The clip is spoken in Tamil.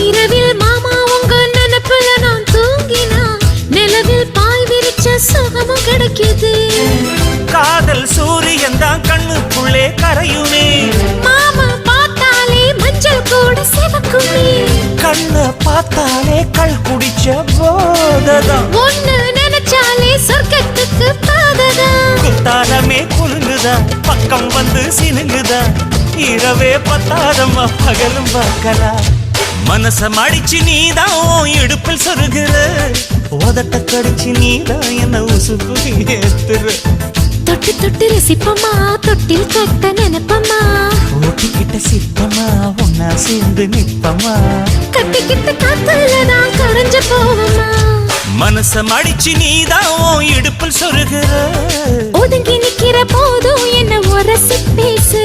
இரவில் மாமா உங்க நினைப்புல நான் தூங்கினா நிலவில் பாய் விரிச்ச சுகமும் கிடைக்குது. காதல் சூரியன் தான் கண்ணுக்குள்ளே கரையுமே. மாமா பார்த்தாலே மஞ்சள் கூட சிவக்குமே. கண்ண பார்த்தாலே கள் குடிச்ச போததான். ஒன்னு நினைச்சாலே சொர்க்கத்துக்கு பாததான். குத்தாலமே குலுங்குதா பக்கம் வந்து சினுங்குதா. இரவே பத்தாதம்மா பகலும் பார்க்கலா. மனச மடிச்சு நீதான் இடுப்பில் சொருகிற. உதட்ட கடிச்சு நீதான் என்ன உசுப்பு ஏத்துற. தொட்டு தொட்டு ரசிப்பமா தொட்டில் கட்ட நினைப்பமா. ஓட்டிக்கிட்ட சிப்பமா ஒன்னா சேர்ந்து நிப்பமா. கட்டிக்கிட்ட காத்துலதான் கரைஞ்ச போவமா. மனச மடிச்சு நீதான் இடுப்பில் சொருகிற. ஒதுங்கி நிக்கிற போதும் என்ன உரசி பேசு.